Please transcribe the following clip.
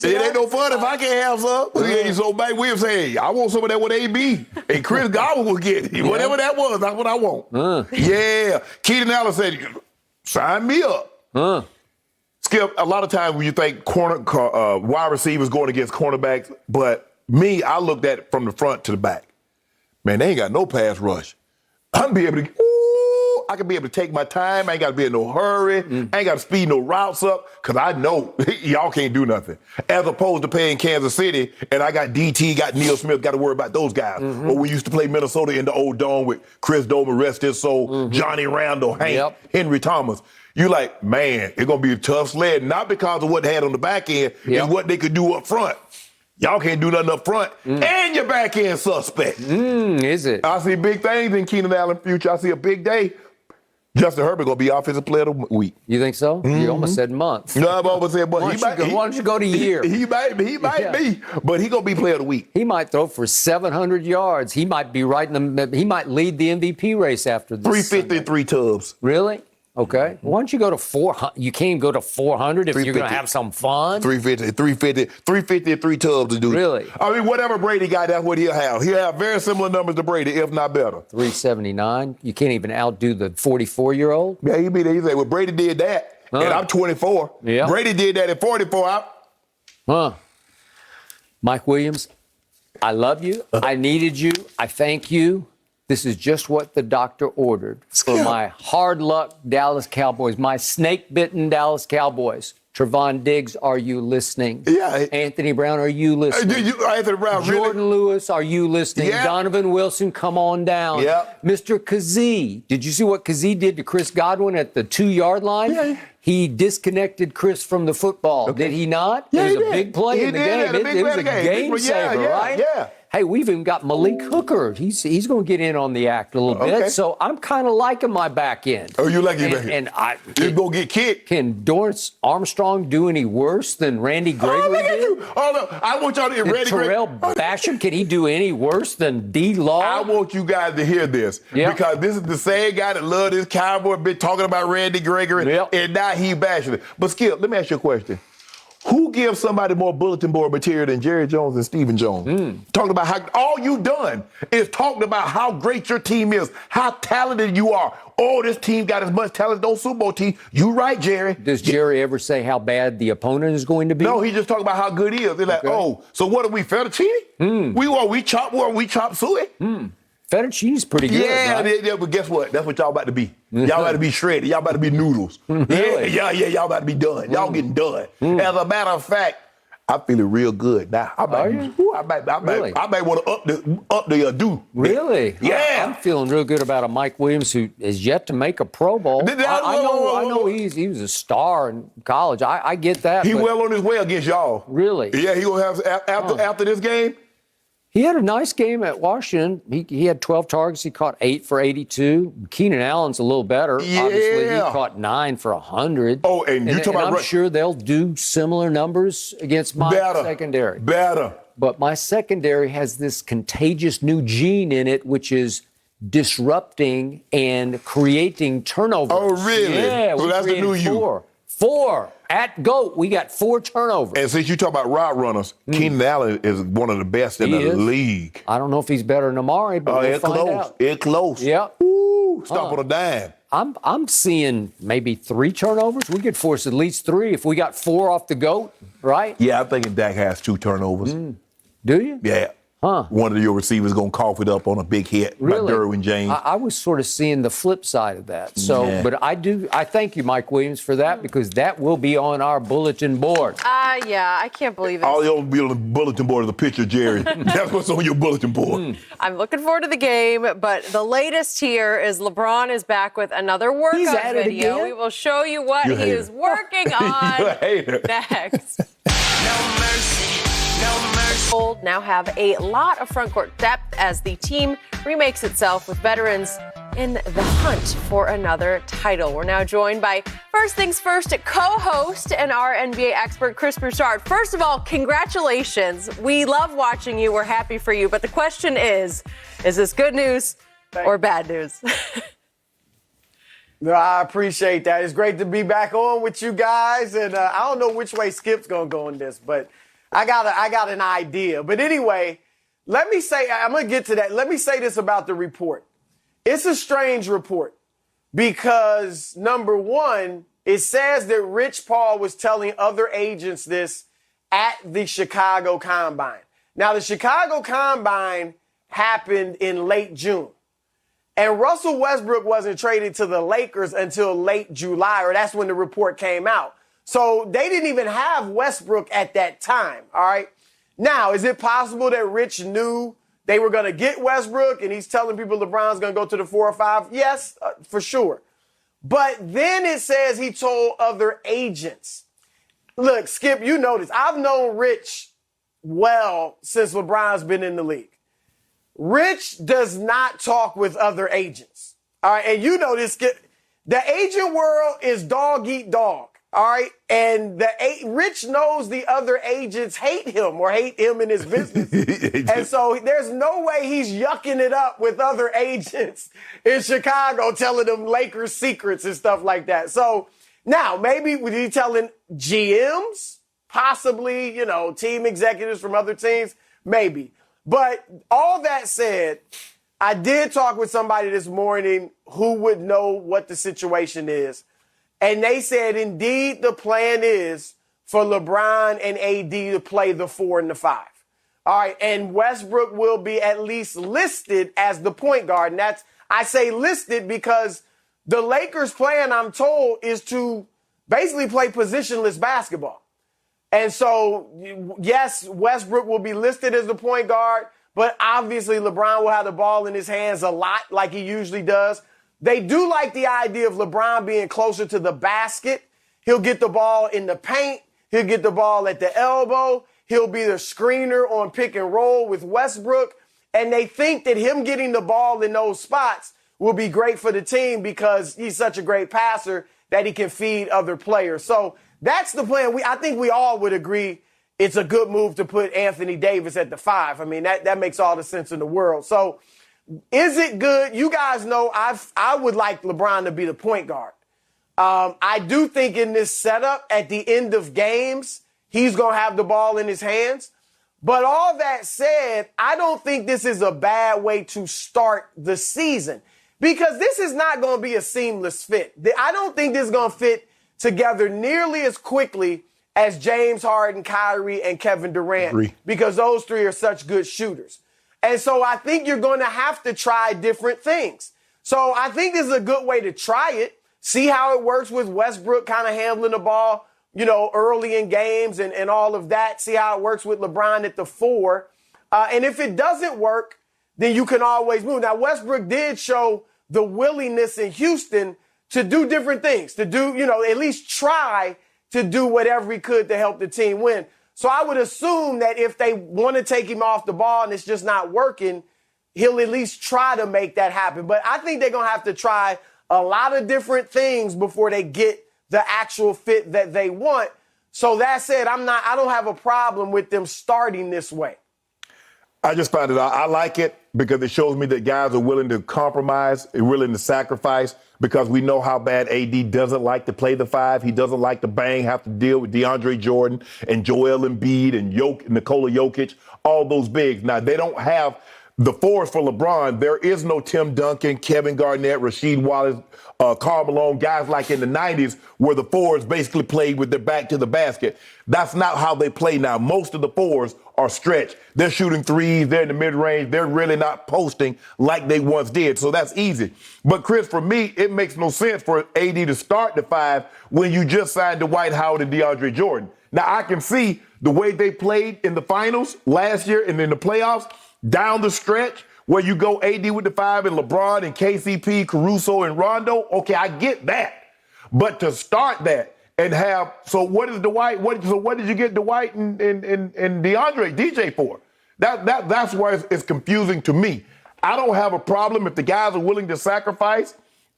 It ain't no fun if I can't have some. So Mike Williams said, hey, I want some of that with AB. And Chris Godwin will get it. Whatever that was, that's what I want. Yeah. Keenan Allen said, sign me up. Skip, a lot of times when you think wide receivers going against cornerbacks, but me, I looked at it from the front to the back. Man, they ain't got no pass rush. I'm be able to, I can be able to take my time. I ain't got to be in no hurry. I ain't got to speed no routes up because I know y'all can't do nothing. As opposed to playing Kansas City, and I got DT, got Neil Smith, got to worry about those guys. Or we used to play Minnesota in the old dome with Chris Doman, rest his soul, Johnny Randall, Hank, Henry Thomas. You like, man, it's going to be a tough sled, not because of what they had on the back end, it's what they could do up front. Y'all can't do nothing up front, and your back end suspect. Is it? I see big things in Keenan Allen's future. I see a big day. Justin Herbert going to be offensive player of the week. You think so? You almost said month. No, I've almost said month. Why don't you go to year? He might be, but he going to be player of the week. He might throw for 700 yards. He might be he might lead the MVP race after this. 350, 3 tubs. Really? Okay. Why don't you go to 400? You can't go to 400 if you're going to have some fun. 350, 3 tubs to do. Really? I mean, whatever Brady got, that's what he'll have. He'll have very similar numbers to Brady, if not better. 379. You can't even outdo the 44-year-old. Yeah, he'll be there. He say, well, Brady did that, and I'm 24. Yeah. Brady did that at 44. Mike Williams, I love you. I needed you. I thank you. This is just what the doctor ordered for my hard luck Dallas Cowboys, my snake-bitten Dallas Cowboys. Trevon Diggs, are you listening? Yeah. Anthony Brown, are you listening? Anthony Brown, Jordan Lewis, are you listening? Yeah. Donovan Wilson, come on down. Yeah. Mr. Kazee, did you see what Kazee did to Chris Godwin at the 2-yard line? Yeah. He disconnected Chris from the football. Okay. Did he not? Yeah, it was he a did. big play in the game. It was a game saver, right? Yeah. Hey, we've even got Malik Hooker. He's going to get in on the act a little bit. So I'm kind of liking my back end. Oh, you like your back And end? he's going to get kicked. Can Dorrance Armstrong do any worse than Randy Gregory did? Oh, no. I want y'all to hear Randy Gregory. Terrell Basham, can he do any worse than D-Law? I want you guys to hear this. Because this is the same guy that loved this Cowboy, been talking about Randy Gregory, and now he bashing it. But Skip, let me ask you a question. Who gives somebody more bulletin board material than Jerry Jones and Stephen Jones? Talking about how all you done is talking about how great your team is, how talented you are. Oh, this team got as much talent as those Super Bowl teams. You right, Jerry. Does Jerry ever say how bad the opponent is going to be? No, he just talking about how good he is. They're like, oh, so what are we, fettuccine? We chop suey? Fettuccine's pretty good, right? Yeah, but guess what? That's what y'all about to be. Y'all about to be shredded. Y'all about to be noodles. Really? Yeah, y'all about to be done. Y'all getting done. As a matter of fact, I'm feeling real good now. I might want to up the do. Really? Yeah. I'm feeling real good about a Mike Williams who is yet to make a Pro Bowl. I know he was a star in college. I get that. He well on his way against y'all. Really? Yeah, he gonna have after this game. He had a nice game at Washington. He had 12 targets. He caught 8 for 82. Keenan Allen's a little better. Yeah. Obviously, he caught 9 for 100. Oh, and you talking about... I'm sure they'll do similar numbers against my secondary. Better. But my secondary has this contagious new gene in it, which is disrupting and creating turnovers. Oh, really? Yeah. So that's the new you. 4. At GOAT, we got 4 turnovers. And since you talk about route runners, Keenan Allen is one of the best in the league. I don't know if he's better than Amari, but we'll find out. It's close. Yeah. Ooh, stop on a dime. I'm seeing maybe 3 turnovers. We could force at least 3 if we got 4 off the GOAT, right? Yeah, I'm thinking Dak has 2 turnovers. Do you? Yeah. One of your receivers going to cough it up on a big hit by Derwin James. I was sort of seeing the flip side of that. So, but I thank you, Mike Williams, for that because that will be on our bulletin board. Yeah, I can't believe it. All you'll be on the bulletin board is a picture of Jerry. That's what's on your bulletin board. I'm looking forward to the game, but the latest here is LeBron is back with another workout video. We will show you what he is working on next. No mercy, no mercy. Now have a lot of front court depth as the team remakes itself with veterans in the hunt for another title. We're now joined by First Things First co-host and our NBA expert, Chris Broussard. First of all, congratulations. We love watching you. We're happy for you. But the question is this good news or bad news? No, I appreciate that. It's great to be back on with you guys. And I don't know which way Skip's going to go in this, but I got an idea. But anyway, let me say, I'm going to get to that. Let me say this about the report. It's a strange report because, number one, it says that Rich Paul was telling other agents this at the Chicago Combine. Now, the Chicago Combine happened in late June. And Russell Westbrook wasn't traded to the Lakers until late July, or that's when the report came out. So they didn't even have Westbrook at that time, all right? Now, is it possible that Rich knew they were going to get Westbrook and he's telling people LeBron's going to go to the 4 or 5? Yes, for sure. But then it says he told other agents. Look, Skip, you know this. I've known Rich well since LeBron's been in the league. Rich does not talk with other agents. All right. And you know this. The agent world is dog eat dog. All right. And Rich knows the other agents hate him or hate him in his business. And so there's no way he's yucking it up with other agents in Chicago telling them Lakers secrets and stuff like that. So now maybe was he telling GMs, possibly, team executives from other teams? Maybe. But all that said, I did talk with somebody this morning who would know what the situation is. And they said, indeed, the plan is for LeBron and AD to play the 4 and the 5. All right. And Westbrook will be at least listed as the point guard. And I say listed because the Lakers' plan, I'm told, is to basically play positionless basketball. And so, yes, Westbrook will be listed as the point guard, but obviously LeBron will have the ball in his hands a lot like he usually does. They do like the idea of LeBron being closer to the basket. He'll get the ball in the paint. He'll get the ball at the elbow. He'll be the screener on pick and roll with Westbrook. And they think that him getting the ball in those spots will be great for the team because he's such a great passer that he can feed other players. So that's the plan. I think we all would agree it's a good move to put Anthony Davis at the 5. I mean, that makes all the sense in the world. So is it good? You guys know I would like LeBron to be the point guard. I do think in this setup at the end of games, he's going to have the ball in his hands. But all that said, I don't think this is a bad way to start the season because this is not going to be a seamless fit. I don't think this is going to fit together nearly as quickly as James Harden, Kyrie, and Kevin Durant because those three are such good shooters. And so I think you're going to have to try different things. So I think this is a good way to try it, see how it works with Westbrook kind of handling the ball, early in games and all of that, see how it works with LeBron at the 4. And if it doesn't work, then you can always move. Now, Westbrook did show the willingness in Houston to do different things, to do, at least try to do whatever he could to help the team win. So I would assume that if they want to take him off the ball and it's just not working, he'll at least try to make that happen. But I think they're going to have to try a lot of different things before they get the actual fit that they want. So that said, I don't have a problem with them starting this way. I just found it out. I like it because it shows me that guys are willing to compromise and willing to sacrifice because we know how bad AD doesn't like to play the 5. He doesn't like to have to deal with DeAndre Jordan and Joel Embiid and Nikola Jokic, all those bigs. Now, they don't have the 4s for LeBron. There is no Tim Duncan, Kevin Garnett, Rasheed Wallace, Karl Malone, guys like in the 90s where the 4s basically played with their back to the basket. That's not how they play now. Most of the 4s are stretched. They're shooting 3s. They're in the mid-range. They're really not posting like they once did. So that's easy. But, Chris, for me, it makes no sense for AD to start the 5 when you just signed Dwight Howard and DeAndre Jordan. Now, I can see the way they played in the finals last year and in the playoffs down the stretch where you go AD with the 5 and LeBron and KCP, Caruso, and Rondo. Okay, I get that. But to start that and have, so what is Dwight? What did you get Dwight and DeAndre, DJ for? That's where it's confusing to me. I don't have a problem if the guys are willing to sacrifice